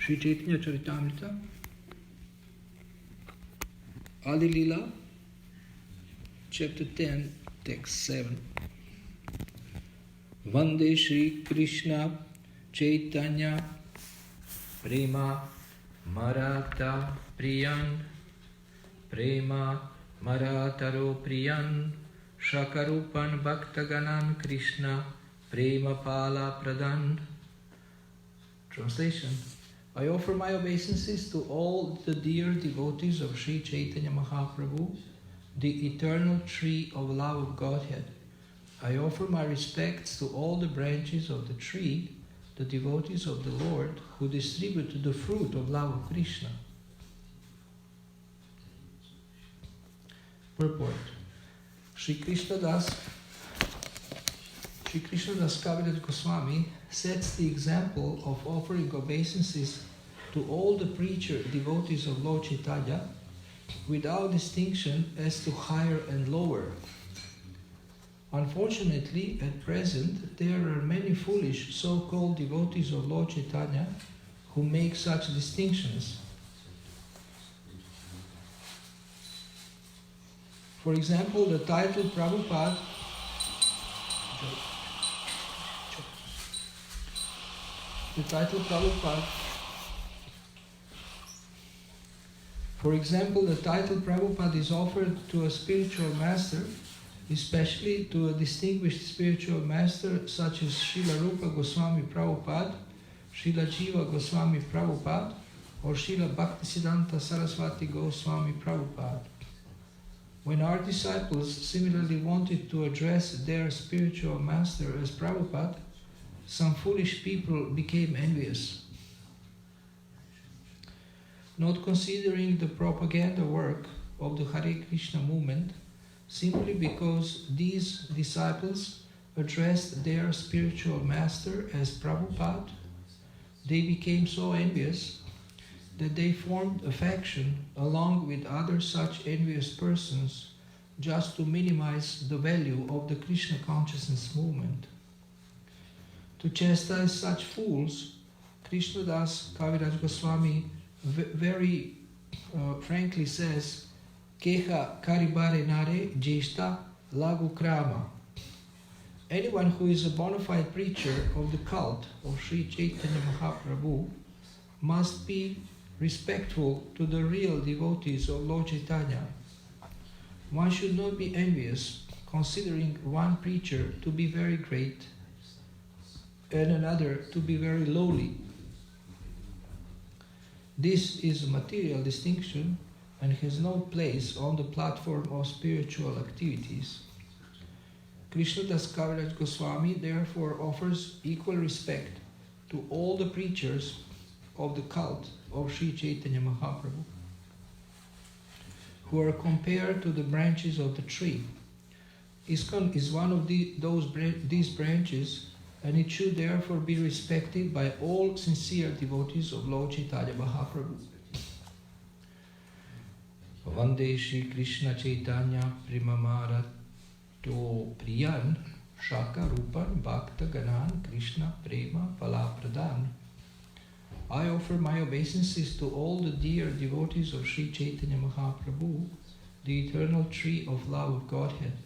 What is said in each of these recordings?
Sri Chaitanya Charitamrita, Adi Lila, chapter 10, text 7. Vande Shri Krishna Chaitanya Prema Maratha Priyan Prema Marataro Priyan Shakarupan Bhaktaganan Krishna Prema Pala Pradan. Translation: I offer my obeisances to all the dear devotees of Sri Chaitanya Mahaprabhu, the eternal tree of love of Godhead. I offer my respects to all the branches of the tree, the devotees of the Lord, who distribute the fruit of love of Krishna. Purport: Sri Krishna Das Kaviraj Goswami sets the example of offering obeisances to all the preacher devotees of Lord Chaitanya without distinction as to higher and lower. Unfortunately, at present, there are many foolish so-called devotees of Lord Chaitanya who make such distinctions. For example, the title Prabhupada is offered to a spiritual master, especially to a distinguished spiritual master such as Srila Rupa Goswami Prabhupada, Srila Jiva Goswami Prabhupada, or Srila Bhaktisiddhanta Saraswati Goswami Prabhupada. When our disciples similarly wanted to address their spiritual master as Prabhupada, some foolish people became envious. Not considering the propaganda work of the Hare Krishna movement, simply because these disciples addressed their spiritual master as Prabhupada, they became so envious that they formed a faction along with other such envious persons just to minimize the value of the Krishna consciousness movement. To chastise such fools, Krishnadas Kaviraj Goswami very frankly says, Keha karibare nare jeshta lagu krama. Anyone who is a bona fide preacher of the cult of Sri Chaitanya Mahaprabhu must be respectful to the real devotees of Lord Chaitanya. One should not be envious, considering one preacher to be very great and another to be very lowly. This is a material distinction and has no place on the platform of spiritual activities. Krishnadas Kaviraj Goswami therefore offers equal respect to all the preachers of the cult of Sri Chaitanya Mahaprabhu, who are compared to the branches of the tree. ISKCON is one of these branches, and it should therefore be respected by all sincere devotees of Lord Chaitanya Mahaprabhu. Vande Shri Krishna Chaitanya Primamara To Priyan Shaka Rupan Bhakta Ganan Krishna Prema Palapradan. I offer my obeisances to all the dear devotees of Sri Chaitanya Mahaprabhu, the eternal tree of love of Godhead.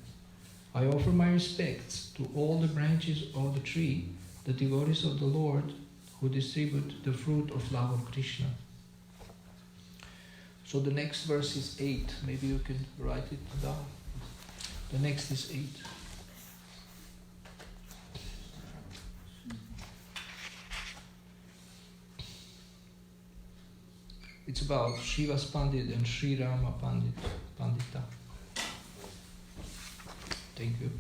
I offer my respects to all the branches of the tree, the devotees of the Lord, who distribute the fruit of love of Krishna. So the next verse is 8. Maybe you can write it down. The next is 8. It's about Srivas Pandit and Sri Rama Pandita. Thank you.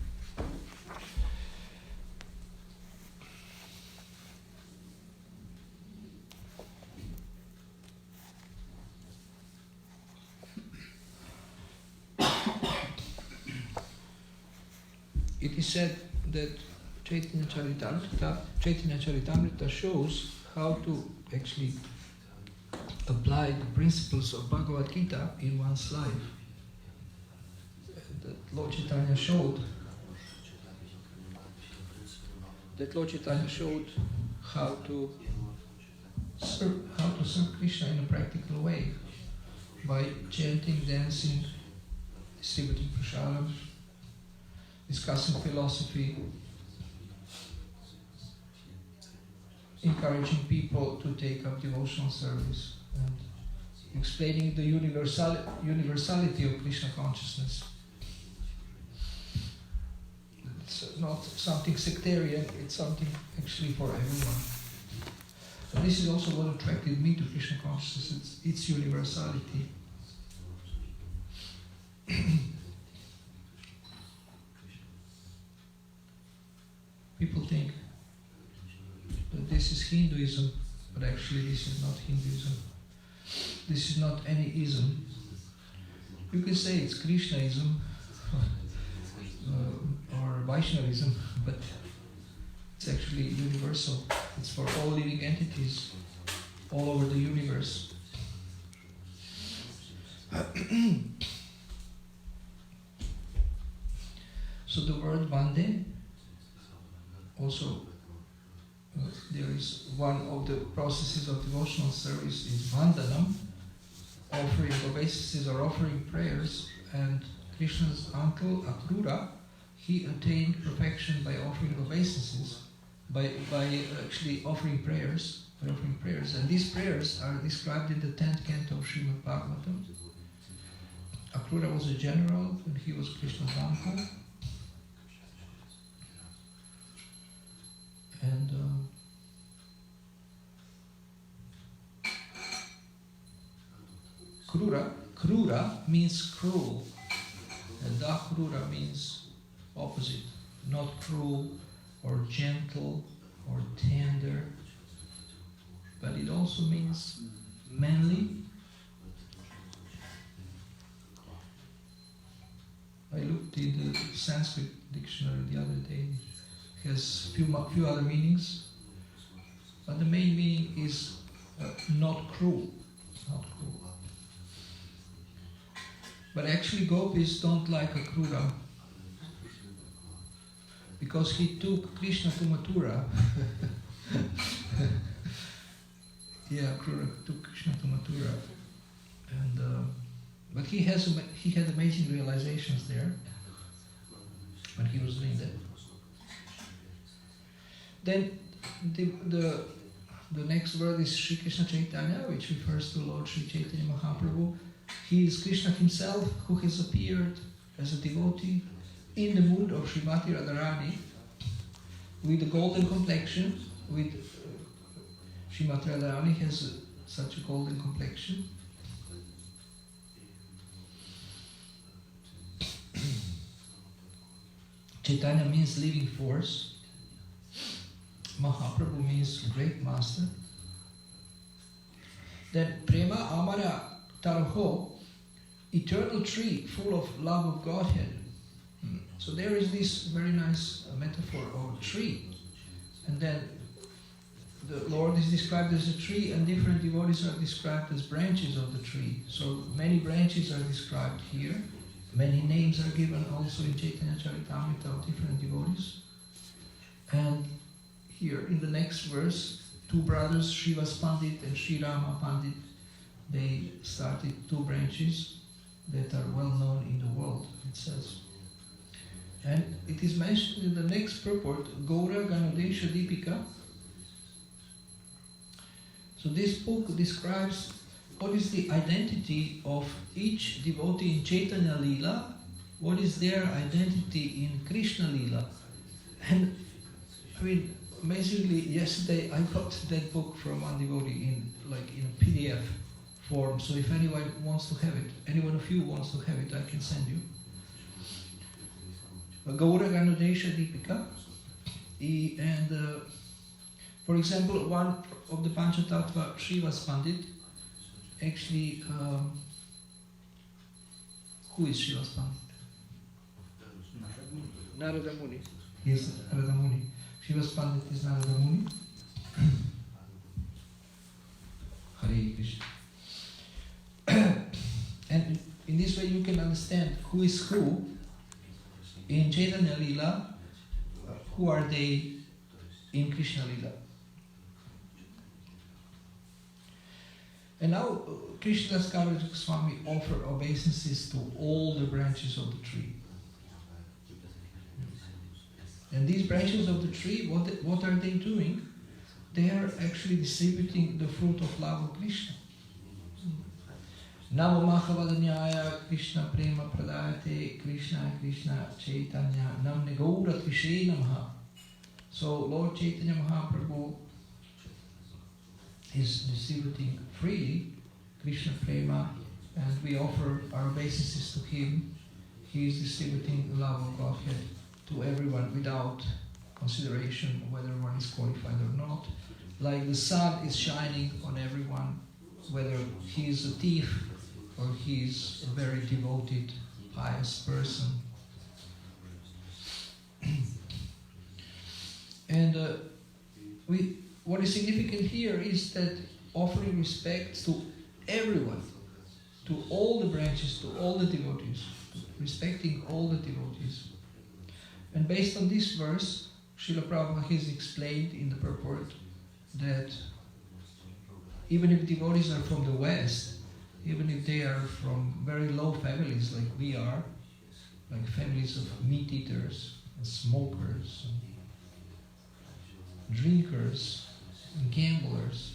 It is said that Chaitanya Charitamrita shows how to actually apply the principles of Bhagavad Gita in one's life. That Lord Chaitanya showed how to serve Krishna in a practical way by chanting, dancing, distributing prasadam, discussing philosophy, encouraging people to take up devotional service, and explaining the universality of Krishna consciousness. It's not something sectarian, it's something actually for everyone. And this is also what attracted me to Krishna consciousness, its universality. People think that this is Hinduism, but actually this is not Hinduism. This is not any ism. You can say it's Krishnaism or Vaishnavism, but it's actually universal. It's for all living entities all over the universe. So the word Vande, also there is one of the processes of devotional service is Vandanam, offering obeisances or offering prayers, and Krishna's uncle Akrura, he attained perfection by offering obeisances, by actually offering prayers, and these prayers are described in the 10th canto of Srimad Bhagavatam. Akrura was a general and he was Krishna's uncle. And Krura means cruel, and Akrura means opposite, not cruel or gentle or tender, but it also means manly. I looked in the Sanskrit dictionary the other day. It has few other meanings, but the main meaning is not cruel. Not cruel. But actually gopis don't like Akrura, because he took Krishna to Mathura. Yeah, Akrura took Krishna to Mathura, and but he had amazing realizations there when he was doing that. Then the next word is Sri Krishna Chaitanya, which refers to Lord Sri Chaitanya Mahaprabhu. He is Krishna himself, who has appeared as a devotee in the mood of Srimati Radharani, with a golden complexion. With Srimati Radharani has such a golden complexion. Chaitanya means living force. Mahaprabhu means great master. Then Prema Amara Tarho, eternal tree full of love of Godhead. So there is this very nice metaphor of a tree. And then the Lord is described as a tree, and different devotees are described as branches of the tree. So many branches are described here. Many names are given also in Chaitanya Charitamrita of different devotees. And here in the next verse, two brothers, Srivas Pandit and Sri Rama Pandit, they started two branches that are well known in the world, it says. And it is mentioned in the next purport, Gaura Ganodesha Deepika. So this book describes what is the identity of each devotee in Chaitanya Leela, what is their identity in Krishna Leela. And I mean, amazingly, yesterday I got that book from one devotee in a PDF form. So if anyone wants to have it, any one of you wants to have it, I can send you. Gaura Ganodesha Deepika. And for example, one of the Panchatattva, Srivas Pandit, actually, who is Srivas Pandit? Narada Muni. Yes, Narada Muni. Srivas Pandit is Narada Muni. Hare Krishna. And in this way you can understand who is who. In Chaitanya Leela, who are they in Krishna Leela? And now Krishnadas Kaviraj Swami offer obeisances to all the branches of the tree. And these branches of the tree, what are they doing? They are actually distributing the fruit of love of Krishna. Namo Mahavadanyaya Krishna Prema Pradayate Krishna Krishna Chaitanya Namne Gaura Tvishe Namaha. So Lord Chaitanya Mahaprabhu is distributing freely Krishna Prema, and we offer our obeisances to him. He is distributing the love of Godhead to everyone without consideration whether one is qualified or not. Like the sun is shining on everyone, whether he is a thief or he is a very devoted, pious person. And what is significant here is that offering respect to everyone, to all the branches, to all the devotees, respecting all the devotees. And based on this verse, Srila Prabhupada has explained in the purport that even if devotees are from the West, even if they are from very low families like we are, like families of meat eaters and smokers and drinkers and gamblers.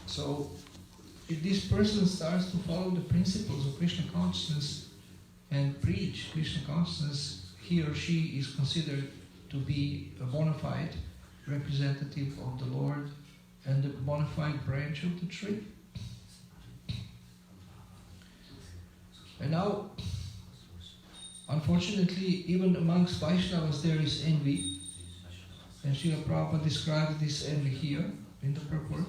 So if this person starts to follow the principles of Krishna consciousness and preach Krishna consciousness, he or she is considered to be a bona fide representative of the Lord and the bona fide branch of the tree. And now, unfortunately, even amongst Vaishnavas there is envy. And Srila Prabhupada described this envy here in the purport.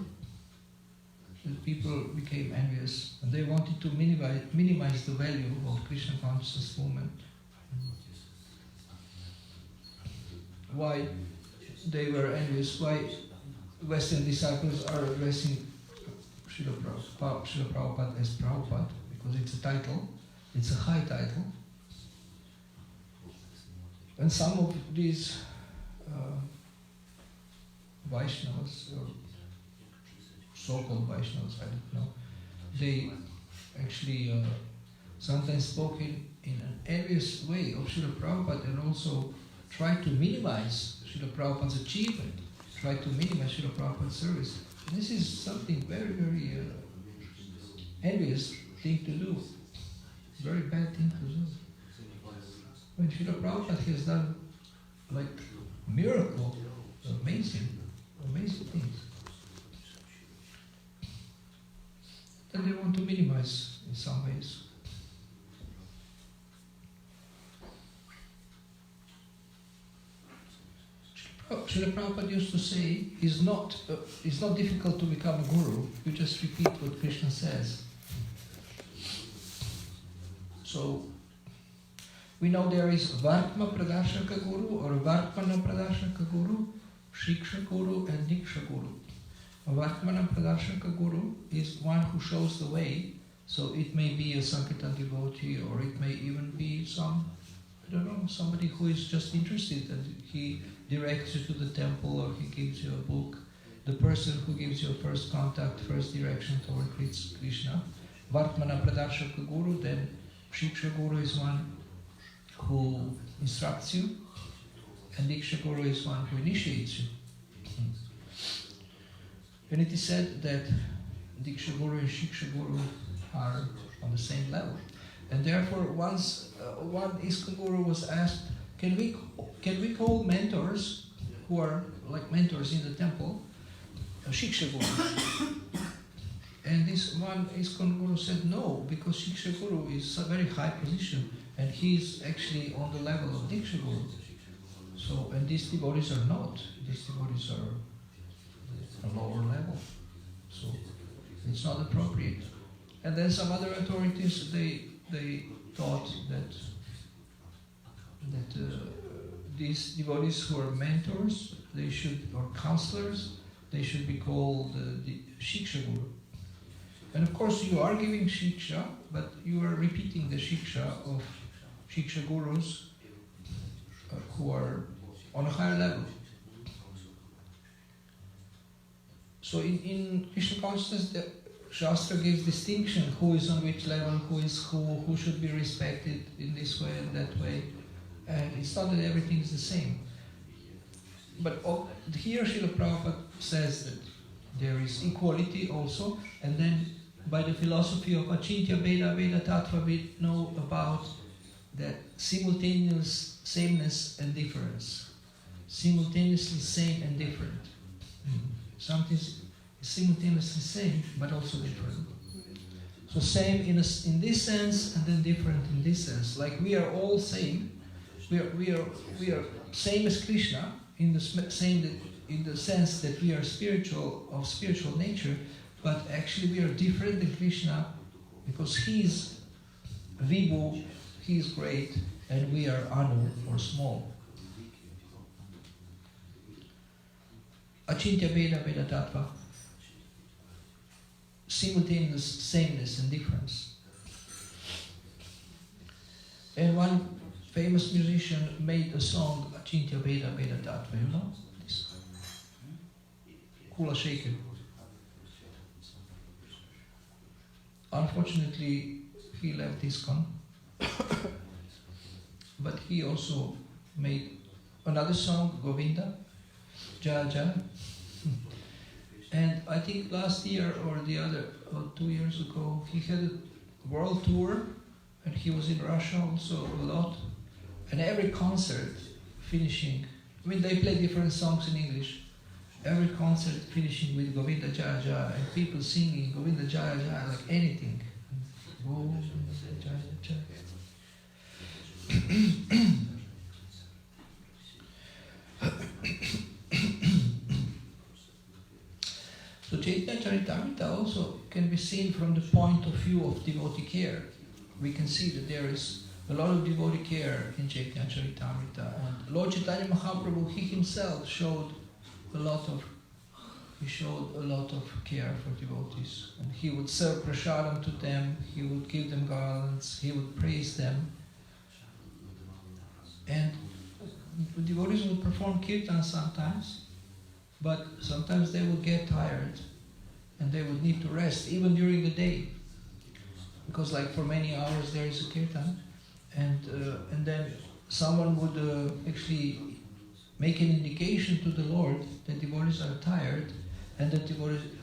That people became envious and they wanted to minimize the value of Krishna consciousness movement. Why they were envious? Why Western disciples are addressing Srila Prabhupada as Prabhupada? Because it's a title, it's a high title. And some of these Vaishnavas, or so-called Vaishnavas, I don't know, they actually sometimes spoke in an envious way of Srila Prabhupada and also tried to minimize Srila Prabhupada's achievement, tried to minimize Srila Prabhupada's service. And this is something very, very envious thing to do, very bad thing to do. When Srila Prabhupada has done like miracle, amazing things, then they want to minimize in some ways. Srila Prabhupada used to say, it's not difficult to become a guru, you just repeat what Krishna says. So, we know there is Vartma Pradarshaka Guru or Vartmana Pradarshaka Guru, Shiksha Guru and Diksha Guru. A Vartmana Pradarshaka Guru is one who shows the way, so it may be a Sankirtan devotee or it may even be somebody who is just interested and he directs you to the temple or he gives you a book. The person who gives you a first contact, first direction toward Krishna. Vartmana Pradarshaka Guru, then Shiksha Guru is one who instructs you, and Diksha Guru is one who initiates you. And it is said that Diksha Guru and Shiksha Guru are on the same level. And therefore, once one ISKCON Guru was asked, can we call mentors who are like mentors in the temple, Shiksha Guru? And this one ISKCON Guru said no, because Shiksha Guru is a very high position and he is actually on the level of Diksha Guru. So, and these devotees are not. These devotees are a lower level. So, it's not appropriate. And then some other authorities, they thought that these devotees who are mentors, or counselors, they should be called the Shiksha Guru. And of course you are giving Shiksha, but you are repeating the Shiksha of Shiksha Gurus who are on a higher level. So in Krishna consciousness, the Shastra gives distinction, who is on which level, who should be respected in this way and that way. And it's not that everything is the same. But here Srila Prabhupada says that there is equality also, and then by the philosophy of Achintya Veda Veda Tattva we know about that simultaneous sameness and difference. Simultaneously same and different. Something is simultaneously same but also different. So same in this sense and then different in this sense. Like we are all same. We are same as Krishna in the sense that we are spiritual, of spiritual nature, but actually we are different than Krishna because he is Vibhu, he is great, and we are Anu or small. Achintya Veda Veda Tattva. Simultaneous sameness and difference. And one famous musician made a song, Achintya Veda Veda Tattva, you know? This. Kula Shaker. Unfortunately, he left ISKCON. But he also made another song, Govinda, Jaya Jaya. And I think last year or 2 years ago, he had a world tour, and he was in Russia also a lot. And every concert finishing, they play different songs in English. Every concert finishing with Govinda Jaya Jaya, and people singing Govinda Jaya Jaya like anything. Govinda Jaya Jaya. So Chaitanya Charitamrita also can be seen from the point of view of devotee care. We can see that there is a lot of devotee care in Chaitanya Charitamrita. And Lord Chaitanya Mahaprabhu, he himself showed a lot of care for devotees. And he would serve prasadam to them, he would give them garlands, he would praise them. And the devotees would perform kirtan sometimes, but sometimes they would get tired and they would need to rest even during the day, because like for many hours there is a kirtan, and then someone would actually make an indication to the Lord that devotees are tired, and then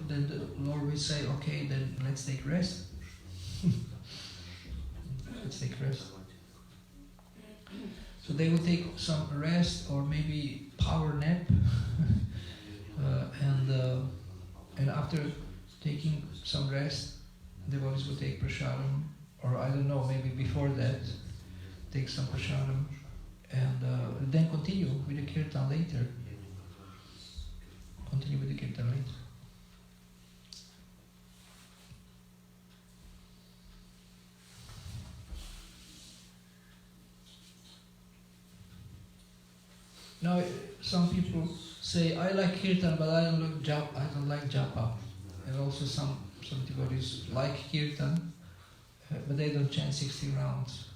the Lord will say, okay, then let's take rest. Let's take rest. So they will take some rest or maybe power nap, and after taking some rest, devotees will take prasadam, or I don't know, maybe before that, take some prasadam, and then continue with the kirtan later. Continue with the kirtan later. Now, some people say, I like kirtan, but I don't like japa. And also some devotees like kirtan, but they don't chant 60 rounds.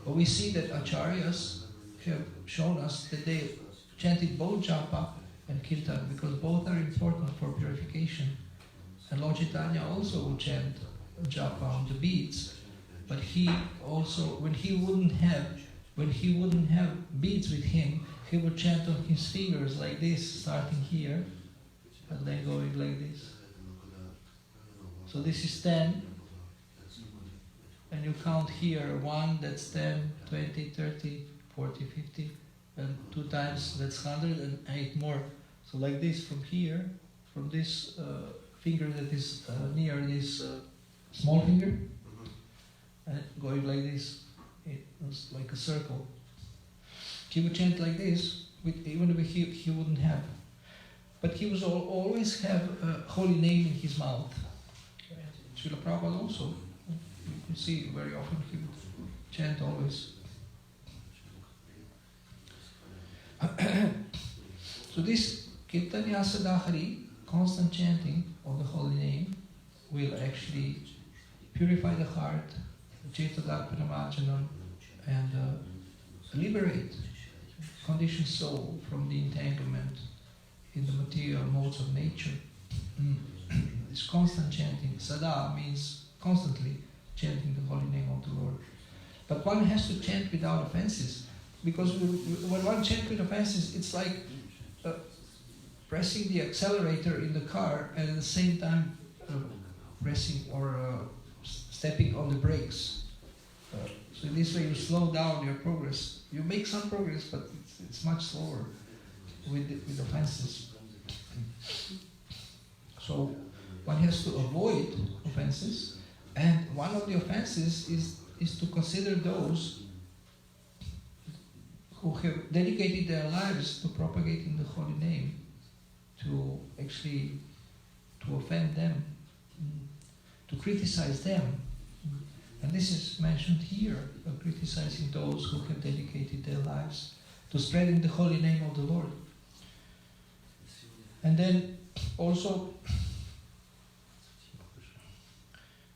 But we see that acharyas have shown us that they chanted both japa and kirtan, because both are important for purification. And Lord Chaitanya also would chant japa on the beads, but he also, when he wouldn't have beads with him, he would chant on his fingers like this, starting here, and then going like this. So this is 10, and you count here 1, that's 10, 20, 30, 40, 50, and 2 times, that's 100, and 8 more. So like this from here, from this finger that is near this small finger, and going like this, it was like a circle. He would chant like this, even if he wouldn't have. But he was always have a holy name in his mouth. Srila Prabhupada also, you can see very often he would chant always. So this Kirtanya Sadahari, constant chanting of the holy name, will actually purify the heart, Cetadaparamajanam, and liberate conditioned soul from the entanglement in the material modes of nature. It's constant chanting. Sada means constantly chanting the holy name of the Lord. But one has to chant without offenses, because when one chants with offenses, it's like pressing the accelerator in the car and at the same time pressing or stepping on the brakes. So in this way you slow down your progress. You make some progress, but it's much slower with offenses. So one has to avoid offenses, and one of the offenses is to consider those who have dedicated their lives to propagating the holy name, to offend them, to criticize them. And this is mentioned here, criticizing those who have dedicated their lives to spreading the holy name of the Lord. And then also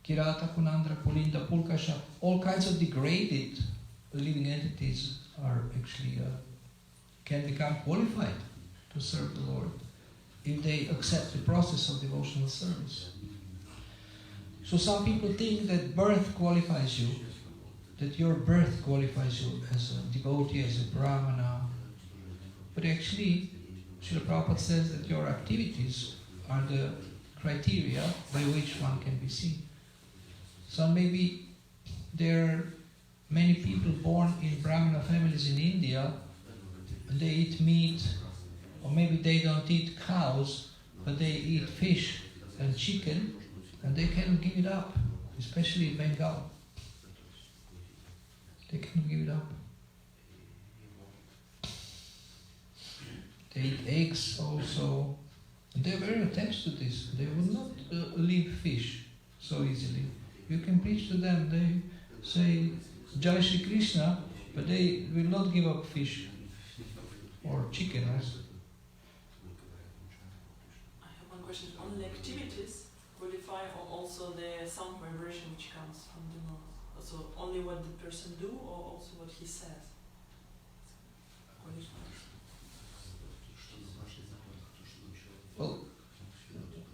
Kirata, Kunandra, Pulinda, Pulkasha, all kinds of degraded living entities are actually can become qualified to serve the Lord if they accept the process of devotional service. So some people think that birth qualifies you, that your birth qualifies you as a devotee, as a brahmana. But actually, Srila Prabhupada says that your activities are the criteria by which one can be seen. So maybe there are many people born in brahmana families in India, and they eat meat, or maybe they don't eat cows, but they eat fish and chicken, and they cannot give it up, especially in Bengal. They cannot give it up. They eat eggs also. And they are very attached to this. They will not leave fish so easily. You can preach to them, they say Jai Shri Krishna, but they will not give up fish or chicken also. I have one question. Only activities qualify, or also the sound vibration which comes from the mouth? So only what the person do, or also what he says qualifies? Well,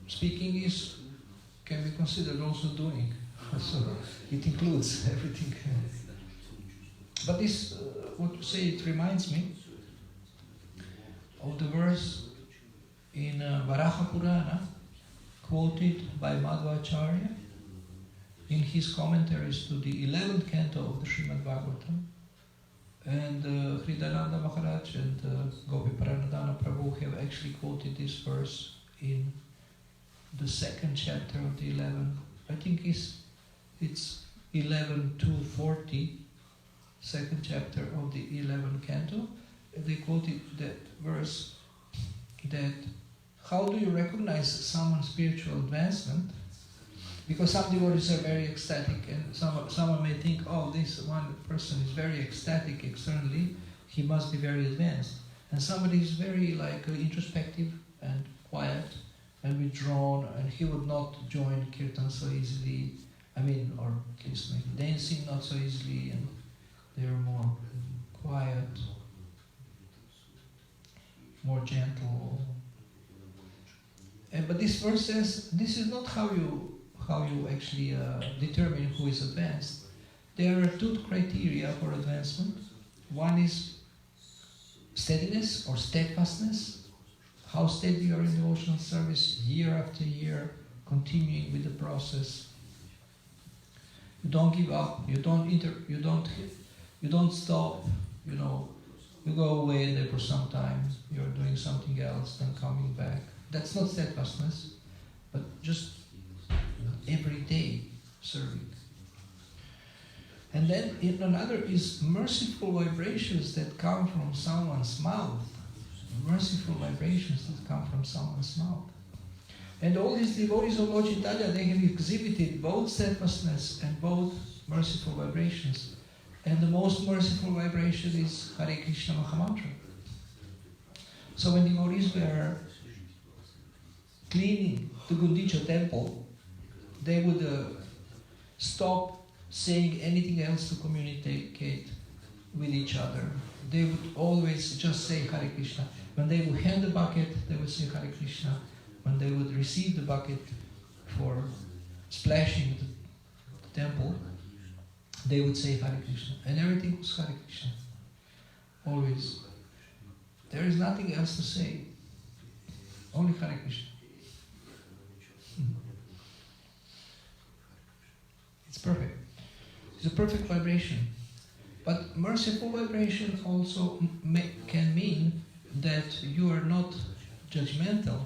speaking can be considered also doing. So it includes everything. But this, what you say, it reminds me of the verse in Varaha Purana, quoted by Madhvacharya in his commentaries to the 11th canto of the Srimad Bhagavatam. And Hridayananda Maharaj and Gopi Paranadhana Prabhu have actually quoted this verse in the 2nd chapter of the 11th. I think it's 11:240, 2nd chapter of the 11th canto. They quoted that verse, that how do you recognize someone's spiritual advancement? Because some devotees are very ecstatic, and someone may think, oh, this one person is very ecstatic externally, he must be very advanced. And somebody is very introspective and quiet and withdrawn, and he would not join kirtan so easily. Or at least maybe dancing not so easily, and they are more quiet, more gentle. But this verse says this is not how you actually determine who is advanced. There are 2 criteria for advancement. One is steadiness or steadfastness. How steady you are in devotional service year after year, continuing with the process. You don't give up. You don't stop. You go away and then for some time you're doing something else, then coming back. That's not steadfastness, but just every day serving. And then another is merciful vibrations that come from someone's mouth. Merciful vibrations that come from someone's mouth. And all these devotees of Lord Chaitanya, they have exhibited both steadfastness and both merciful vibrations. And the most merciful vibration is Hare Krishna Mahamantra. So when devotees were cleaning the Gundicha temple, they would stop saying anything else to communicate with each other. They would always just say Hare Krishna. When they would hand the bucket, they would say Hare Krishna. when they would receive the bucket for splashing the temple, they would say Hare Krishna, and everything was Hare Krishna. Always. There is nothing else to say. Only Hare Krishna. It's perfect. It's a perfect vibration. But merciful vibration also can mean that you are not judgmental.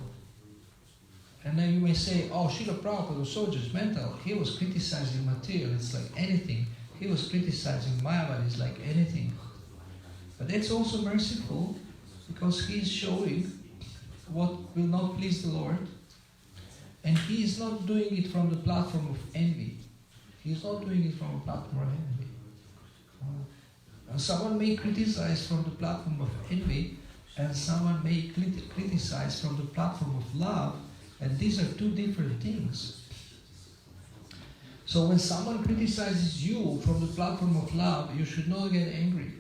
And then you may say, oh, Srila Prabhupada was so judgmental. He was criticizing materialists like anything. He was criticizing Mayavadis like anything. But that's also merciful because he is showing what will not please the Lord. And he is not doing it from the platform of envy. He is not doing it from a platform of envy. Someone may criticize from the platform of envy, and someone may criticize from the platform of love, and these are two different things. So when someone criticizes you from the platform of love, you should not get angry.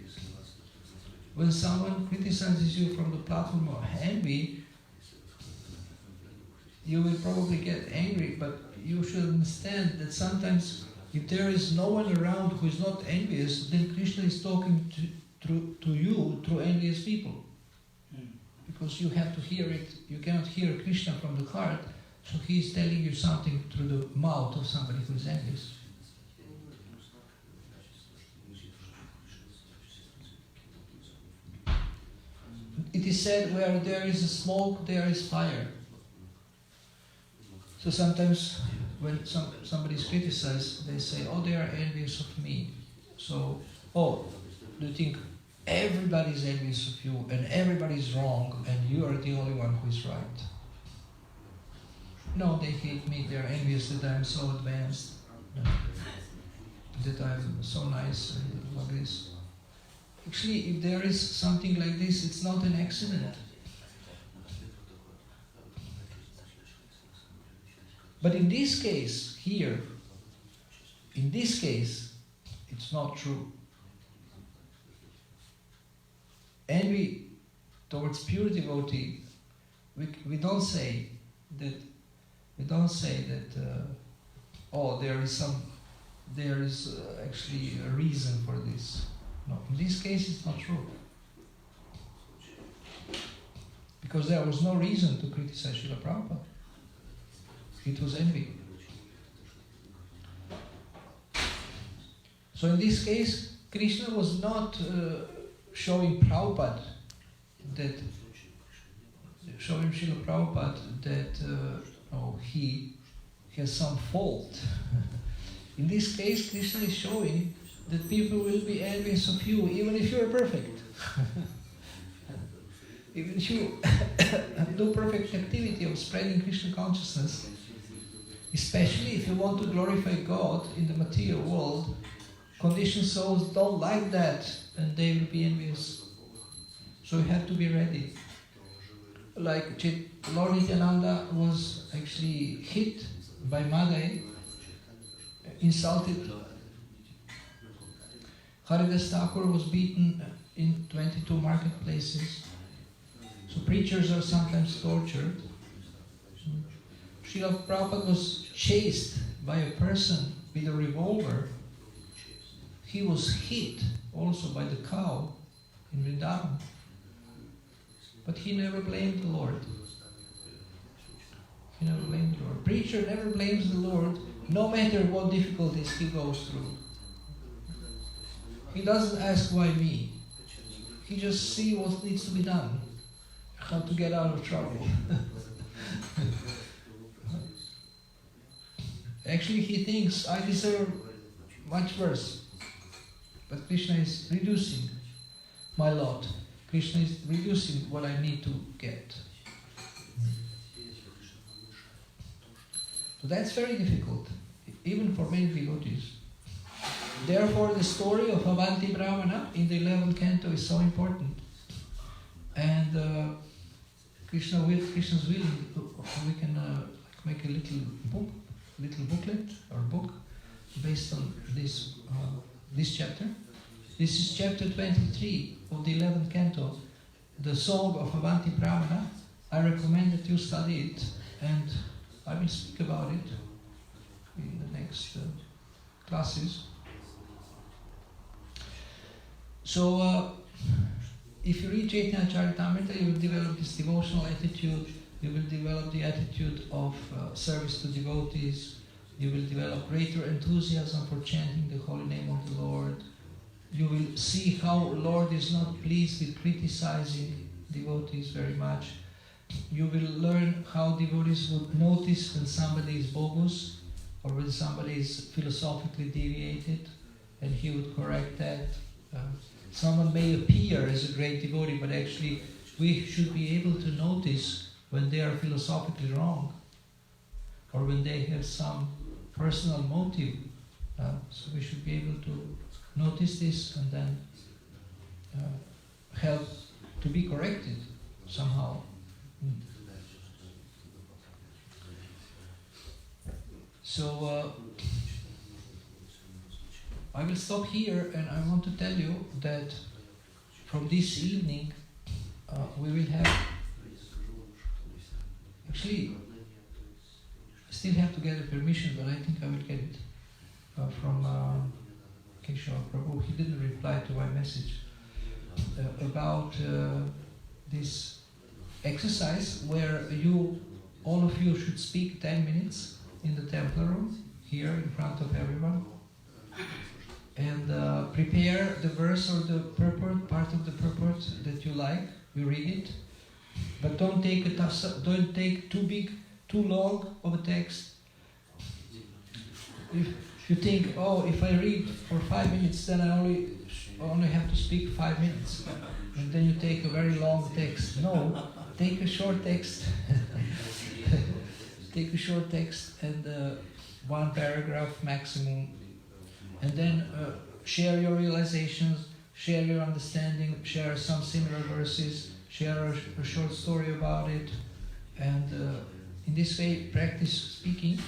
When someone criticizes you from the platform of envy, you will probably get angry, but you should understand that sometimes if there is no one around who is not envious, then Krishna is talking to you through envious people. Because you have to hear it, you cannot hear Krishna from the heart, so he is telling you something through the mouth of somebody who is envious. It is said, where there is a smoke, there is fire. So sometimes when somebody is criticized, they say, oh, they are envious of me. So, oh, do you think everybody is envious of you and everybody is wrong and you are the only one who is right? No, they hate me, they are envious that I am so advanced, that I am so nice and like this. Actually, if there is something like this, it's not an accident. But in this case, here, in this case, it's not true. Envy towards pure devotee, we don't say that. Oh, there is actually a reason for this. No, in this case, it's not true. Because there was no reason to criticize Srila Prabhupada. It was envy. So in this case, Krishna was not showing Prabhupada Srila Prabhupada that he has some fault. In this case, Krishna is showing that people will be envious of you, even if you are perfect. Even if you do perfect activity of spreading Krishna consciousness, especially if you want to glorify God in the material world, conditioned souls don't like that, and they will be envious. So you have to be ready. Like Lord Nityananda was actually hit by Madai, insulted. Haridas Thakur was beaten in 22 marketplaces. So preachers are sometimes tortured. Srila Prabhupada was chased by a person with a revolver. He was hit also by the cow in Vrindavan. But he never blamed the Lord. He never blamed the Lord. Preacher never blames the Lord, no matter what difficulties he goes through. He doesn't ask why me. He just sees what needs to be done, how to get out of trouble. Actually, he thinks, I deserve much worse. But Krishna is reducing my lot. Krishna is reducing what I need to get. So that's very difficult, even for many devotees. Therefore, the story of Avanti Brahmana in the 11th canto is so important. And Krishna's willing, we can make a little booklet or book based on this chapter. This is chapter 23 of the 11th canto, the song of Avanti Brahmana. I recommend that you study it and I will speak about it in the next classes. So, if you read Chaitanya Charitamrita, you will develop this devotional attitude, you will develop the attitude of service to devotees, you will develop greater enthusiasm for chanting the holy name of the Lord. You will see how Lord is not pleased with criticizing devotees very much. You will learn how devotees would notice when somebody is bogus or when somebody is philosophically deviated, and he would correct that. Someone may appear as a great devotee, but actually we should be able to notice when they are philosophically wrong or when they have some personal motive. So we should be able to notice this and then help to be corrected somehow. So I will stop here, and I want to tell you that from this evening we will have, actually I still have to get a permission, but I think I will get it from Keshava Prabhu. He didn't reply to my message about this exercise where all of you should speak 10 minutes in the temple room, here in front of everyone, and prepare the verse or the purport, part of the purport that you like. You read it, but don't take too long of a text. If you think, oh, if I read for 5 minutes, then I only have to speak 5 minutes, and then you take a very long text. No, take a short text. Take a short text and one paragraph maximum, and then share your realizations, share your understanding, share some similar verses, share a short story about it, and in this way practice speaking.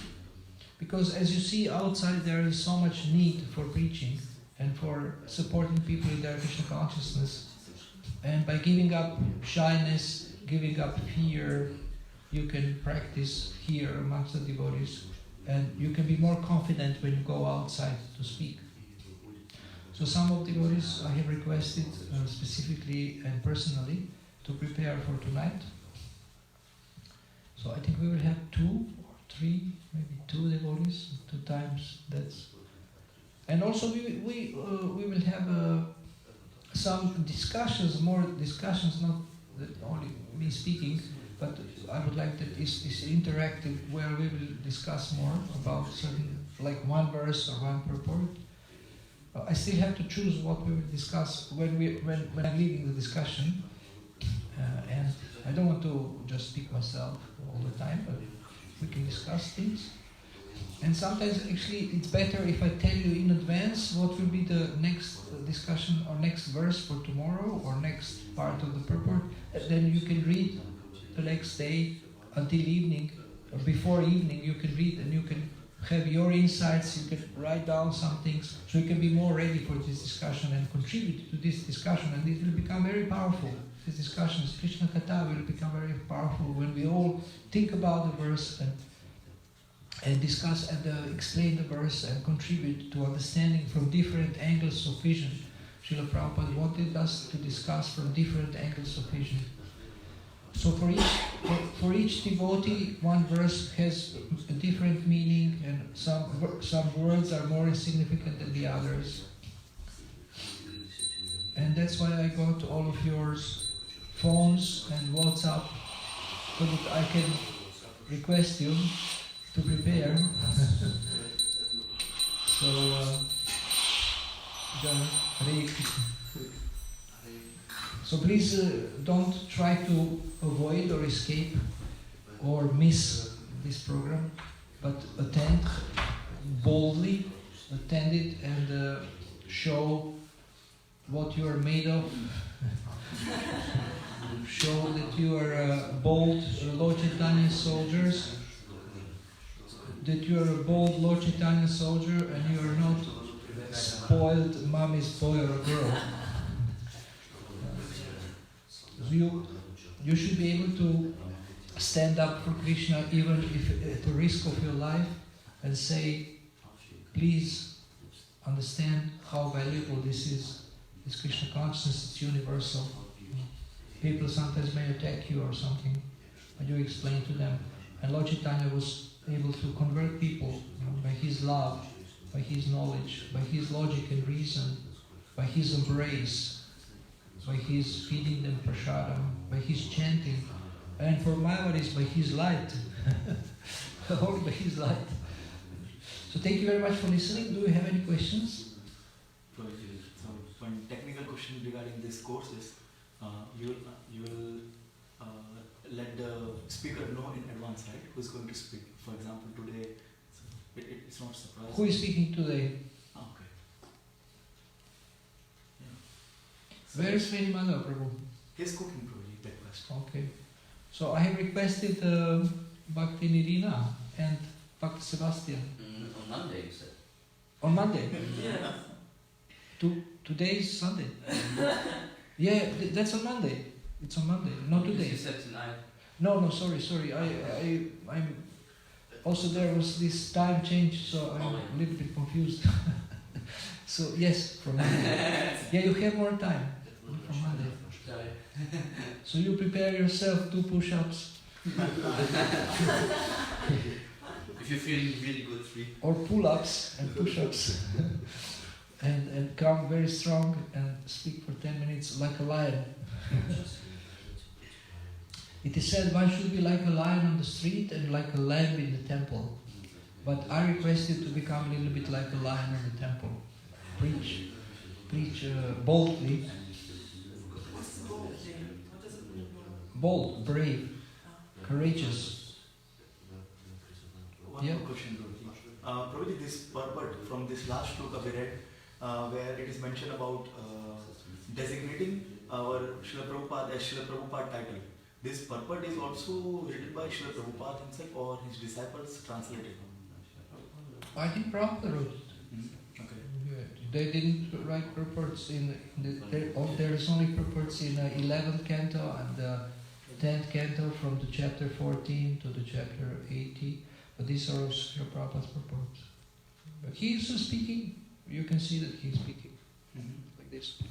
Because as you see outside, there is so much need for preaching and for supporting people in their Krishna consciousness. And by giving up shyness, giving up fear, you can practice here amongst the devotees, and you can be more confident when you go outside to speak. So some of the devotees I have requested specifically and personally to prepare for tonight. So I think we will have 2 or 3, maybe 2 devotees, 2 times. And also we will have some discussions, more discussions, not only me speaking, but I would like that it's interactive, where we will discuss more about certain, like one verse or one purport. I still have to choose what we will discuss when I'm leading the discussion, and I don't want to just speak myself all the time, but we can discuss things. And sometimes actually it's better if I tell you in advance what will be the next discussion or next verse for tomorrow or next part of the purport. Then you can read the next day until evening, or before evening you can read, and you can have your insights, you can write down some things, so you can be more ready for this discussion and contribute to this discussion, and it will become very powerful. This discussion, Krishna Katha, will become very powerful when we all think about the verse and discuss and explain the verse and contribute to understanding from different angles of vision. Srila Prabhupada wanted us to discuss from different angles of vision. So for each devotee, one verse has a different meaning, and some words are more significant than the others. And that's why I got all of yours phones and WhatsApp, so that I can request you to prepare. So please don't try to avoid or escape or miss this program, but attend boldly, attend it, and show what you are made of. Show that you are bold Lord Chaitanya soldiers, that you are a bold Lord Chaitanya soldier, and you are not spoiled mommy's boy or girl. You should be able to stand up for Krishna even if at the risk of your life and say, please understand how valuable this is. This Krishna consciousness, it's universal. People sometimes may attack you or something, but you explain to them. And Lord Chaitanya was able to convert people by his love, by his knowledge, by his logic and reason, by his embrace, by his feeding them prasadam, by his chanting, and for Mayavadis by his light, only by his light. So thank you very much for listening. Do you have any questions? So one technical question regarding this course is, you will let the speaker know in advance, right? Who's going to speak? For example, today, it's not surprising. Who is speaking today? Okay. Yeah. So Where is Mary Madhava Prabhu? He's cooking probably breakfast. Okay. So I have requested Bhakti Nirina and Bhakti Sebastian. On Monday, you said. On Monday? Yes. Today is Sunday. Yeah, that's on Monday. It's on Monday, not today. You said tonight. No, sorry. I'm also there was this time change, so I'm a little bit confused. So yes, from Monday. Yeah, you have more time from Monday. Sorry. So you prepare yourself, 2 push-ups. If you're feeling really good, 3. Or pull-ups and push-ups. and come very strong and speak for 10 minutes like a lion. It is said one should be like a lion on the street and like a lamb in the temple. But I request you to become a little bit like a lion in the temple. Preach boldly. What's bold then? What does it mean? Bold, brave, courageous. One more question, Prabhuji. Prabhuji, this purport from this last shloka we read, where it is mentioned about designating our Srila Prabhupada as Srila Prabhupada title. This purport is also written by Srila Prabhupada himself or his disciples translated? I think Prabhupada wrote it. Okay. Yeah, they didn't write purports there is only purports in 11th canto and the 10th canto from the chapter 14 to the chapter 80. But these are also Prabhupada's purports. But he is speaking, you can see that he is speaking like this.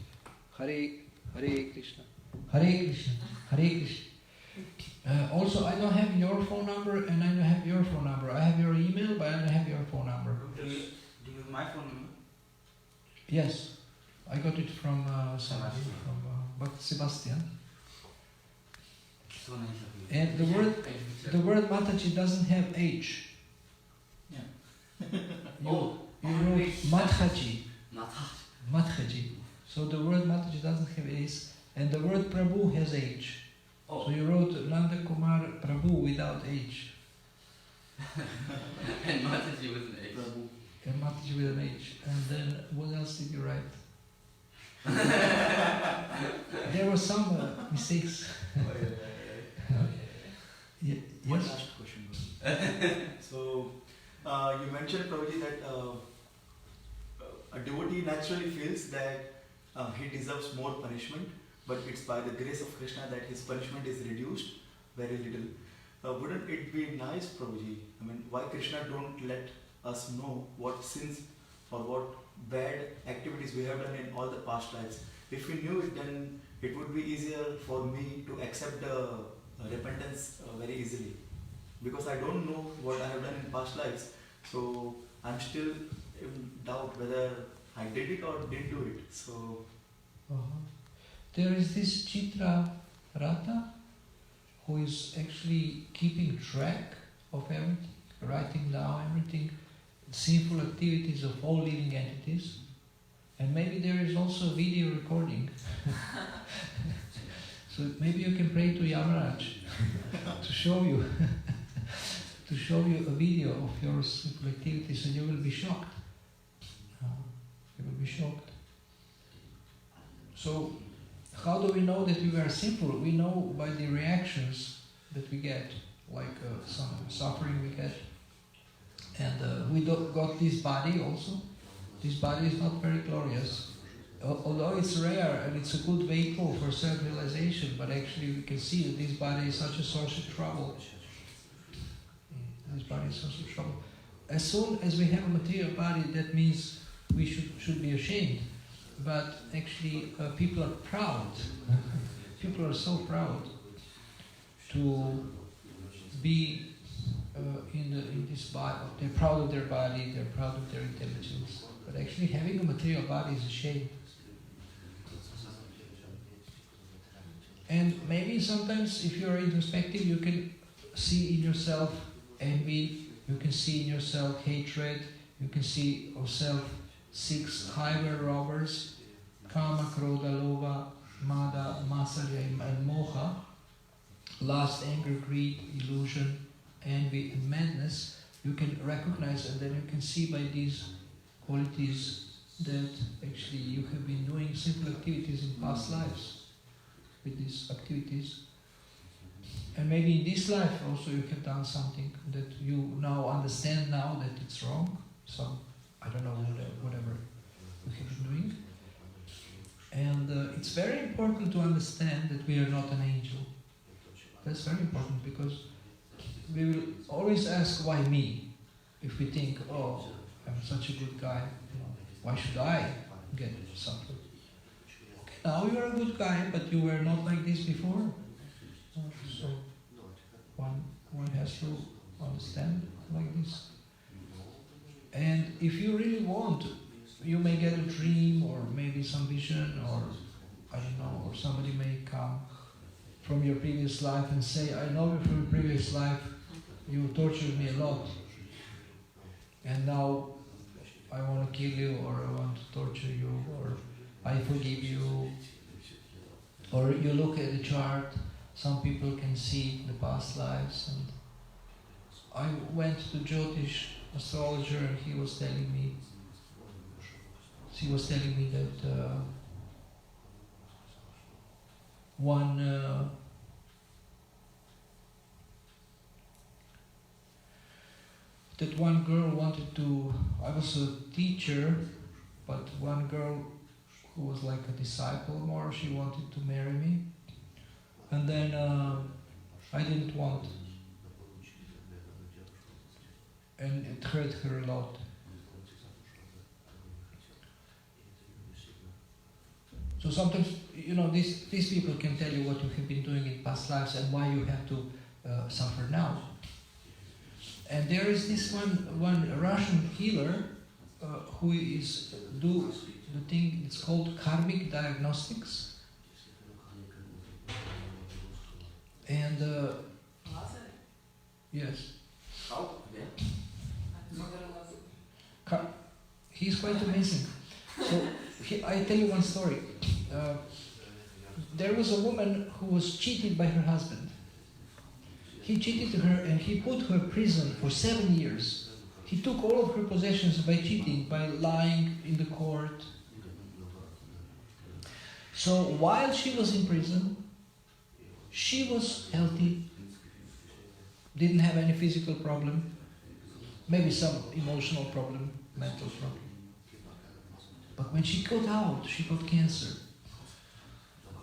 Hare Krishna, Hare Krishna, Hare Krishna. Also, I don't have your phone number and I don't have your phone number. I have your email, but I don't have your phone number. Do you have my phone number? Yes, I got it from somebody, from Bhakti Sebastian. So nice of you. And the word Mataji doesn't have H. Yeah. You wrote Madhaji. Madhaji. So the word Mataji doesn't have H, and the word Prabhu has H. Oh. So you wrote Nanda Kumar Prabhu without H. And Mataji with an H. Prabhu. And Mataji with an H. And then what else did you write? There were some mistakes. One Yes. last question. So, you mentioned, Prabhuji, that a devotee naturally feels that he deserves more punishment, but it's by the grace of Krishna that his punishment is reduced very little. Wouldn't it be nice, Prabhuji? I mean, why Krishna don't let us know what sins or what bad activities we have done in all the past lives? If we knew it, then it would be easier for me to accept the repentance very easily. Because I don't know what I have done in past lives, so I'm still in doubt whether I did it or didn't do it. So There is this Chitra Rata who is actually keeping track of everything, writing down everything, sinful activities of all living entities. And maybe there is also video recording. So maybe you can pray to Yamaraj to show you a video of your sinful activities, and you will be shocked. You will be shocked. So, how do we know that we are sinful? We know by the reactions that we get, like some suffering we get. And we got this body also. This body is not very glorious. Although it's rare and it's a good vehicle for self-realization, but actually we can see that this body is such a source of trouble. This body is a source of trouble. As soon as we have a material body, that means we should be ashamed. But actually, people are proud. People are so proud to be in this body. They're proud of their body. They're proud of their intelligence. But actually, having a material body is a shame. And maybe sometimes, if you're introspective, you can see in yourself envy. You can see in yourself hatred. You can see yourself 6 highway robbers: Kama, Krodha, Lobha, Mada, Matsarya, and Moha. Lust, anger, greed, illusion, envy, and madness. You can recognize, and then you can see by these qualities that actually you have been doing simple activities in past lives. With these activities, and maybe in this life also you have done something that you now understand now that it's wrong. So I don't know, whatever you have been doing. And it's very important to understand that we are not an angel. That's very important, because we will always ask, why me? If we think, oh, I'm such a good guy, why should I get something? Now you are a good guy, but you were not like this before. So one has to understand like this. And if you really want, you may get a dream or maybe some vision, or I don't know, or somebody may come from your previous life and say, I know you from your previous life, you tortured me a lot, and now I want to kill you, or I want to torture you, or I forgive you. Or you look at the chart, some people can see the past lives. And I went to Jyotish astrologer, and she was telling me that one girl wanted to, I was a teacher, but one girl who was like a disciple more, she wanted to marry me. And then I didn't want. And it hurt her a lot. So sometimes, these people can tell you what you have been doing in past lives and why you have to suffer now. And there is this one Russian healer who is do the thing. It's called karmic diagnostics. And yes. Oh, yeah. He's quite amazing. So I tell you one story. There was a woman who was cheated by her husband. He cheated her and he put her in prison for 7 years. He took all of her possessions by cheating, by lying in the court. So while she was in prison, she was healthy, didn't have any physical problem, maybe some emotional problem, mental problem. But when she got out, she got cancer.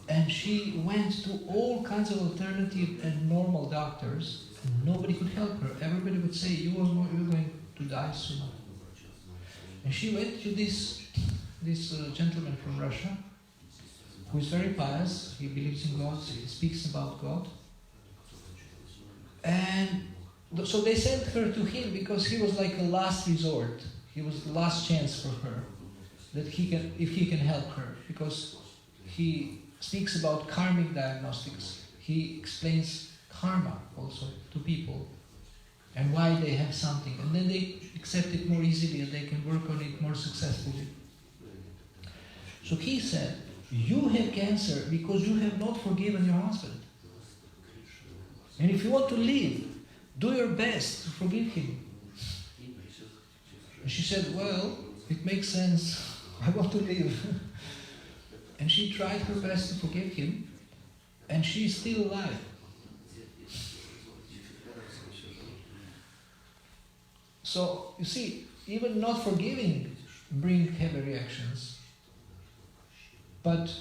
And she went to all kinds of alternative and normal doctors, and nobody could help her. Everybody would say, you're going to die soon. And she went to this gentleman from Russia, who is very pious. He believes in God, he speaks about God. And so they sent her to him because he was like a last resort. He was the last chance for her, that if he can help her, because he speaks about karmic diagnostics. He explains karma also to people and why they have something, and then they accept it more easily and they can work on it more successfully. So he said, you have cancer because you have not forgiven your husband. And if you want to live, do your best to forgive him. And she said, well, it makes sense. I want to live. And she tried her best to forgive him, and she is still alive. So, you see, even not forgiving brings heavy reactions. But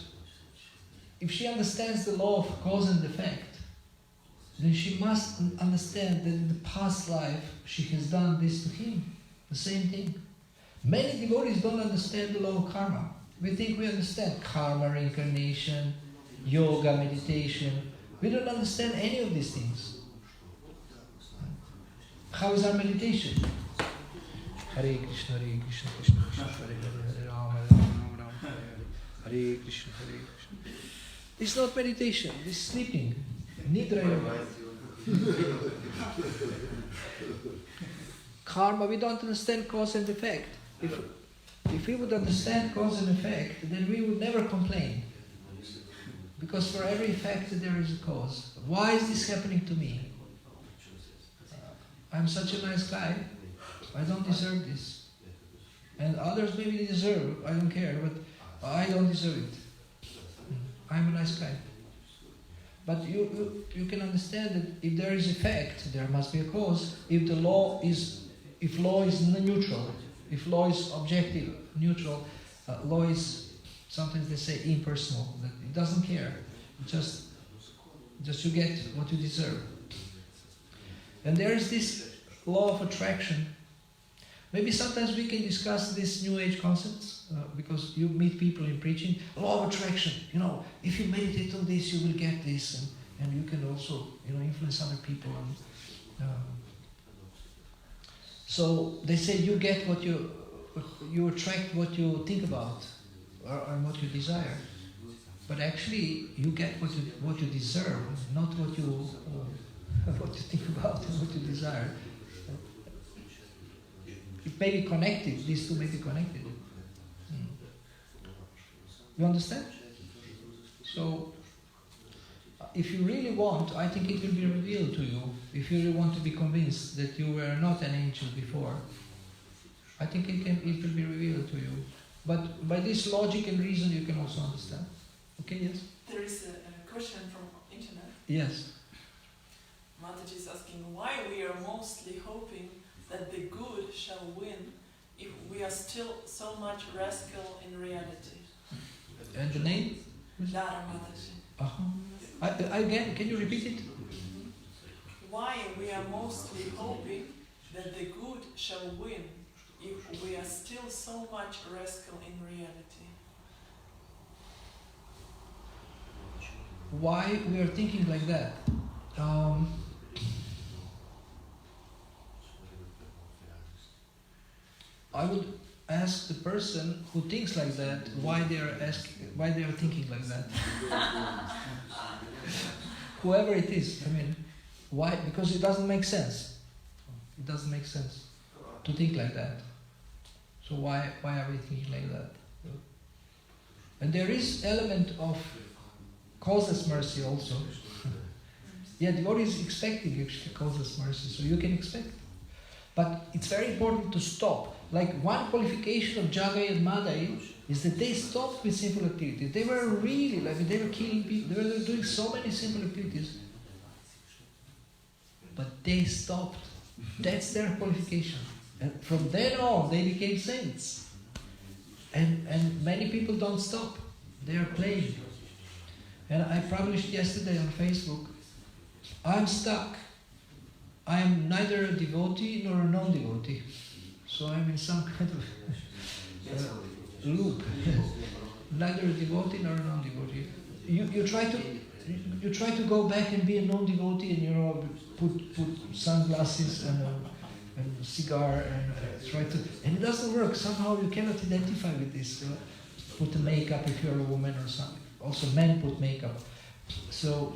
if she understands the law of cause and effect, then she must understand that in the past life she has done this to him, the same thing. Many devotees don't understand the law of karma. We think we understand karma, reincarnation, yoga, meditation. We don't understand any of these things. How is our meditation? Hare Krishna, Krishna Krishna, Hare Hare, Hare Rama, Rama Rama, Hare Krishna, Hare Krishna. It's not meditation, it's sleeping. Nidra yoga. Karma, we don't understand cause and effect. If we would understand cause and effect, then we would never complain. Because for every effect there is a cause. Why is this happening to me? I'm such a nice guy. I don't deserve this. And others maybe deserve, I don't care, but I don't deserve it. I'm a nice guy. But you can understand that if there is effect, there must be a cause. If law is neutral, if law is objective, neutral, law is, sometimes they say impersonal, that it doesn't care. Just you get what you deserve. And there is this law of attraction. Maybe sometimes we can discuss these New Age concepts, because you meet people in preaching. Law of attraction, if you meditate on this, you will get this, and you can also, influence other people. So they say you get what you attract what you think about, or what you desire. But actually, you get what you deserve, not what you think about and what you desire. It may be connected, these two may be connected. You understand? So, if you really want, I think it will be revealed to you. If you really want to be convinced that you were not an angel before, I think it will be revealed to you. But by this logic and reason, you can also understand. Okay, yes? There is a question from internet. Yes. Mataji is asking why we are mostly hoping that the good shall win if we are still so much rascal in reality. And the name? Lara Mataji. Again, can you repeat it? Why we are mostly hoping that the good shall win if we are still so much rascal in reality. Why we are thinking like that? I would ask the person who thinks like that why they are thinking like that. Whoever it is, why? Because it doesn't make sense. It doesn't make sense to think like that. So why are we thinking like that? And there is element of causeless mercy also. Yeah, devotee is expecting actually causeless mercy, so you can expect. But it's very important to stop. Like one qualification of Jagai and Madai is that they stopped with sinful activities. They were really, they were killing people, they were doing so many sinful activities. But they stopped. That's their qualification. And from then on, they became saints. And many people don't stop. They are playing. And I published yesterday on Facebook, I'm stuck. I am neither a devotee nor a non-devotee. So I'm in some kind of loop. Neither a devotee nor a non-devotee. You try to go back and be a non-devotee and put sunglasses and a cigar and try to, and it doesn't work. Somehow you cannot identify with this. Put the makeup if you're a woman or something. Also men put makeup. So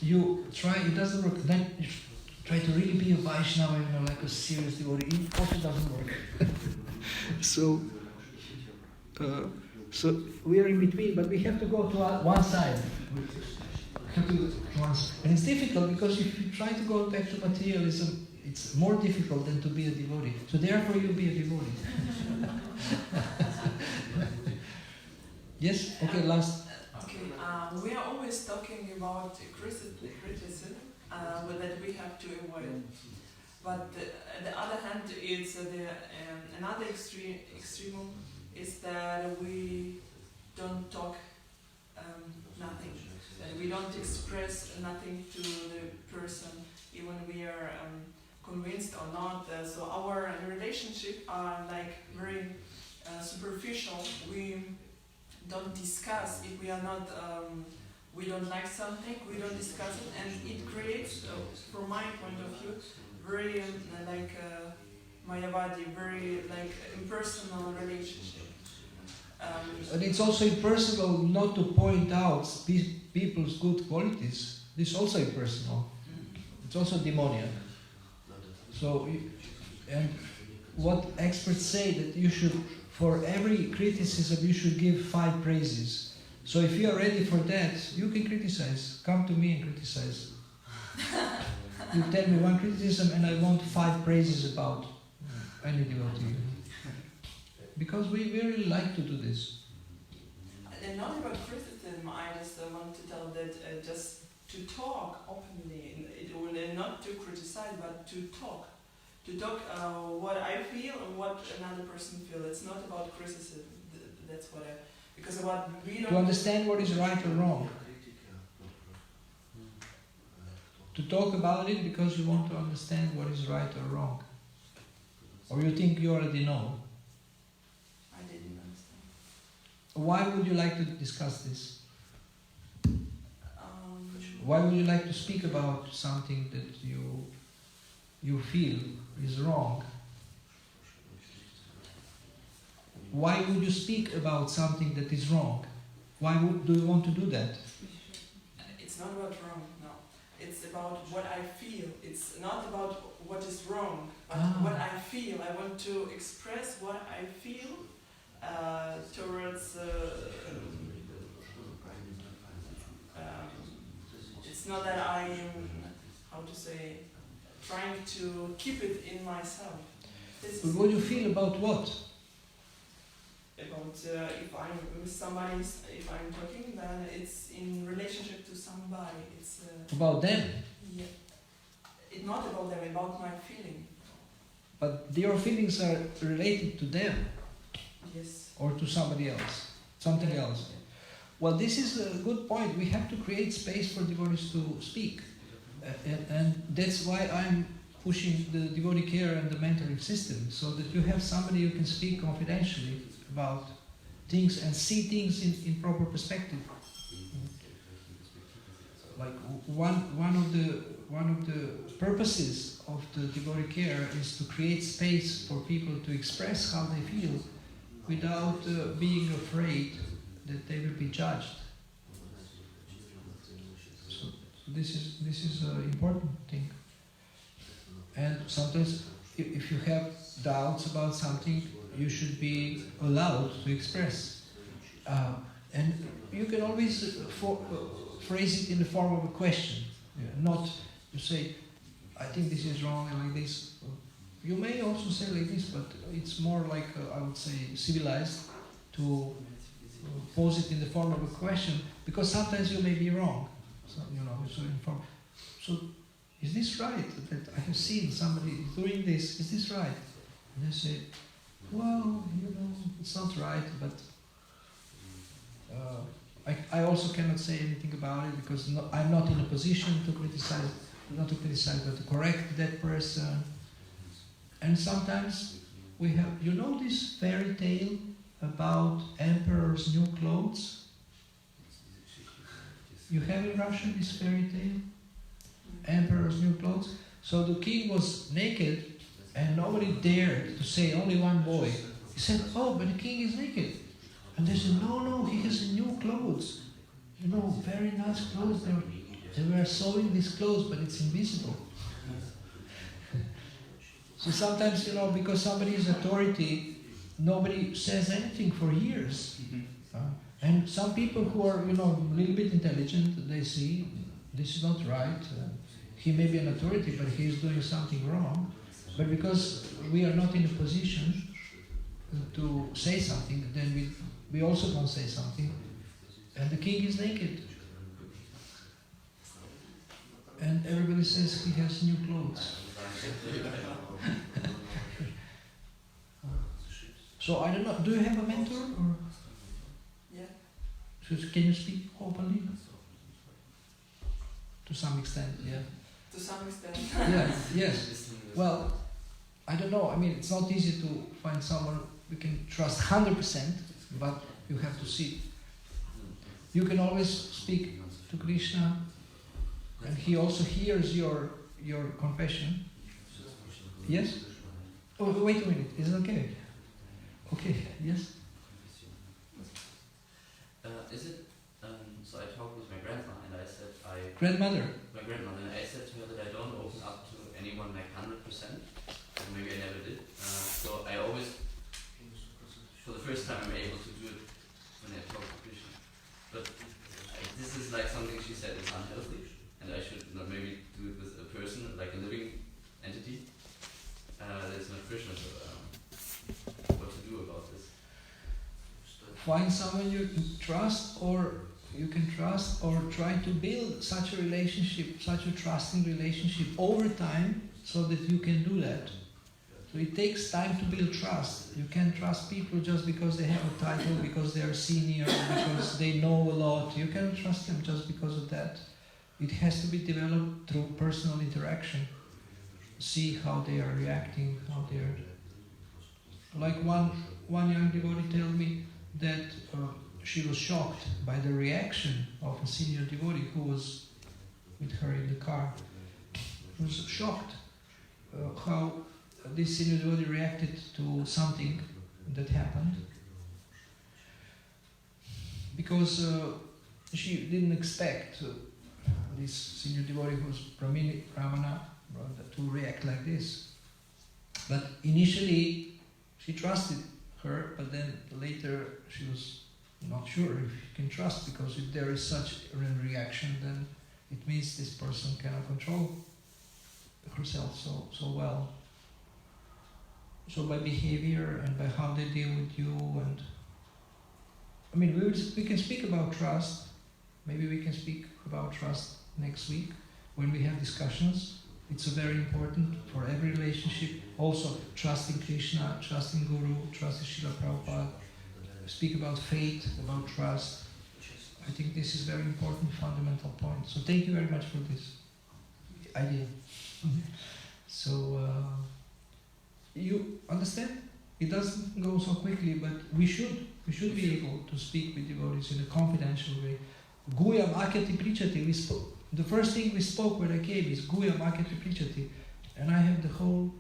you try, it doesn't work. Then you try to really be a Vaishnava, like a serious devotee. It also doesn't work. So we are in between, but we have to go to one side. And it's difficult because if you try to go back to materialism, it's more difficult than to be a devotee. So therefore you be a devotee. Yes? Okay, last. Okay, we are always talking about criticism that we have to avoid. But on the other hand, it's another extreme is that we don't talk nothing. And we don't express nothing to the person, even we are convinced or not. So our relationship are like very superficial. We don't discuss if we are not. We don't like something. We don't discuss it, and it creates, from my point of view, very like Mayavadi, very like impersonal relationship. And it's also impersonal not to point out people's good qualities. This is also impersonal. It's also demoniac. So, and what experts say that you should, for every criticism, you should give 5 praises. So if you are ready for that, you can criticize. Come to me and criticize. You tell me 1 criticism and I want 5 praises about any devotee. Because we really like to do this. And not about criticism, I just want to tell that just to talk openly, it will not to criticize, but to talk. To talk what I feel and what another person feels. It's not about criticism. That's what I... Because what we don't... To understand what is right or wrong. To talk about it because you want to understand what is right or wrong. Or you think you already know. I didn't understand. Why would you like to discuss this? Why would you like to speak about something that you feel is wrong? Why would you speak about something that is wrong? Why do you want to do that? It's not about wrong, no. It's about what I feel. It's not about what is wrong, but what I feel. I want to express what I feel towards... it's not that I am, how to say, trying to keep it in myself. But what do you feel about what? About if I'm with somebody, if I'm talking, then it's in relationship to somebody. It's about them. Yeah. It's not about them, about my feeling. But your feelings are related to them. Yes. Or to somebody else, something else. Well, this is a good point. We have to create space for devotees to speak, and that's why I'm pushing the devotee care and the mentoring system, so that you have somebody you can speak confidentially about things and see things in proper perspective. Like one of the purposes of the devotee care is to create space for people to express how they feel without being afraid that they will be judged. So this is an important thing. And sometimes if you have doubts about something, you should be allowed to express. And you can always phrase it in the form of a question, not to say, I think this is wrong and like this. You may also say like this, but it's more like, I would say, civilized to pose it in the form of a question, because sometimes you may be wrong. So, so is this right? That I have seen somebody doing this, is this right? And they say, well, it's not right, but I also cannot say anything about it because I'm not in a position to criticize, not to criticize, but to correct that person. And sometimes we have, this fairy tale about emperor's new clothes? You have in Russia this fairy tale? Emperor's new clothes? So the king was naked and nobody dared to say, only one boy. He said, oh, but the king is naked. And they said, no, he has new clothes. Very nice clothes. They were sewing these clothes, but it's invisible. So sometimes, because somebody is authority, nobody says anything for years. And some people who are, a little bit intelligent, they see, this is not right. He may be an authority, but he is doing something wrong. But because we are not in a position to say something, then we also don't say something. And the king is naked. And everybody says he has new clothes. So I don't know, do you have a mentor? Or? Yeah. So can you speak openly? To some extent, yeah. To some extent. Yes. Well, I don't know. I mean, it's not easy to find someone we can trust 100%, but you have to see. You can always speak to Krishna, and he also hears your confession. Yes? Oh, wait a minute. Is it okay? Okay. Yes. Is it? So I talked with my grandma, and I said Grandmother. my grandmother, and I said to her that I don't open up to anyone like 100%. Or maybe I never did. So I always, for the first time, I'm able to do it when I talk to Krishna. But this is like something she said is unhealthy, and I should not maybe do it with a person, like a living entity. That's not Krishna. So what to do about this? Find someone you can trust, or try to build such a relationship, such a trusting relationship over time, so that you can do that. So it takes time to build trust. You can't trust people just because they have a title, because they are senior, because they know a lot. You cannot trust them just because of that. It has to be developed through personal interaction. See how they are reacting, how they are. Like one young devotee told me that she was shocked by the reaction of a senior devotee who was with her in the car. She was shocked how this senior devotee reacted to something that happened, because she didn't expect this senior devotee who was Brahmana to react like this. But initially she trusted her, but then later she was not sure if you can trust, because if there is such a reaction, then it means this person cannot control herself so well. So by behavior and by how they deal with you, and I mean, we can speak about trust. Maybe we can speak about trust next week when we have discussions. It's very important for every relationship. Also, trusting Krishna, trusting Guru, trusting Srila Prabhupada. Speak about faith, about trust. I think this is very important, fundamental point. So thank you very much for this idea. So you understand? It doesn't go so quickly, but we should be able to speak with devotees in a confidential way. Guyam akyati prichati. We spoke. The first thing we spoke when I came is Guyam akyati prichati, and I have the whole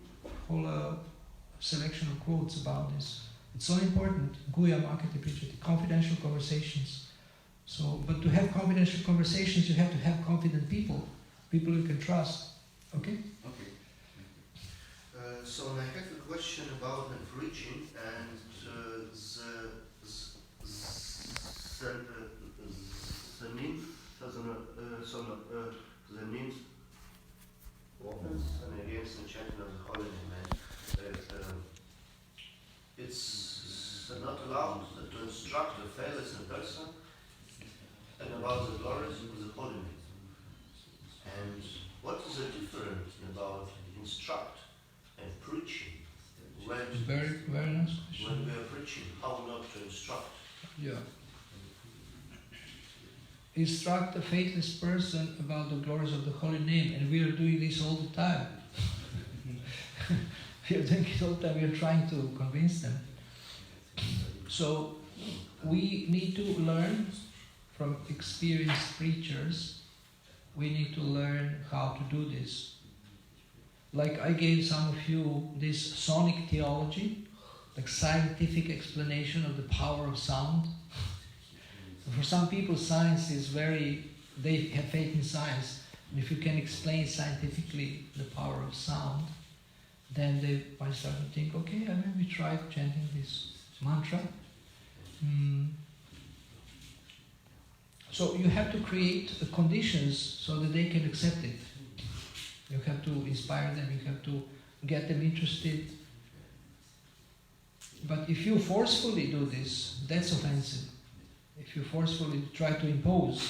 selection of quotes about this. It's so important. Guyam akyati prichati. Confidential conversations. So, but to have confidential conversations, you have to have confident people you can trust. Okay? Okay. So I have a question about the preaching and the means offense and against the chanting of the holy name. It's not allowed to instruct a faithless person and about the glories of the holy name. And what is the difference about instruct and preaching? Very, very nice question. When we are preaching, how not to instruct? Yeah. Instruct a faithless person about the glories of the holy name, and we are doing this all the time. We are doing it all the time. We are trying to convince them. So we need to learn from experienced preachers. We need to learn how to do this. Like I gave some of you this sonic theology, like scientific explanation of the power of sound. For some people, science is they have faith in science. And if you can explain scientifically the power of sound, then they might start to think, okay, I maybe try chanting this mantra. So you have to create the conditions so that they can accept it. You have to inspire them, you have to get them interested. But if you forcefully do this, that's offensive. If you forcefully try to impose,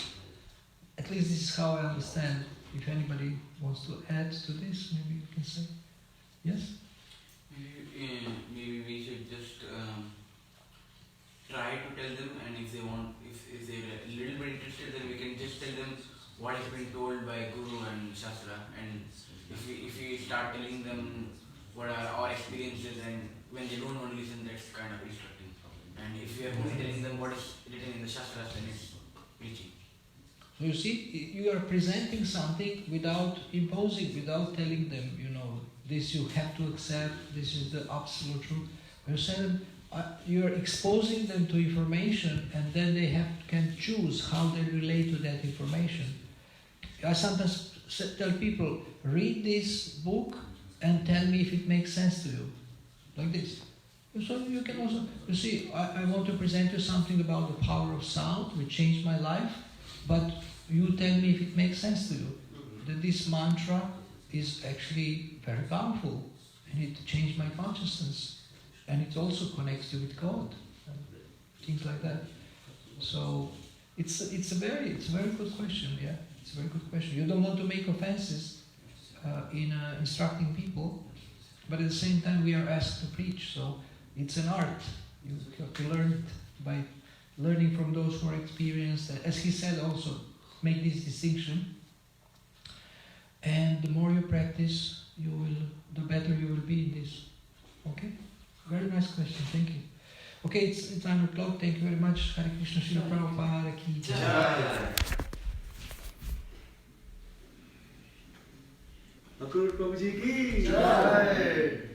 at least this is how I understand. If anybody wants to add to this, maybe you can say. Yes? Maybe we should just try to tell them, and if they them what are our experiences, and when they don't want to listen, that's kind of instructing. And if we are only telling them what is written in the Shastras, then it's preaching. So you see, you are presenting something without imposing, without telling them, this you have to accept, this is the absolute truth. You are exposing them to information, and then they can choose how they relate to that information. I sometimes tell people, read this book and tell me if it makes sense to you. Like this. So you can also, I want to present you something about the power of sound, which changed my life, but you tell me if it makes sense to you. That this mantra is actually very powerful, and it changed my consciousness, and it also connects you with God, and things like that. So it's a very good question. Yeah, it's a very good question. You don't want to make offenses in instructing people, but at the same time we are asked to preach. So it's an art. You have to learn it by learning from those who are experienced. As he said, also make this distinction. And the more you practice, the better you will be in this. Okay? Very nice question. Thank you. Okay, it's 9 o'clock. Thank you very much. Hare Krishna, Srila Prabhupada ki jai. Akur Prabhuji ki jai.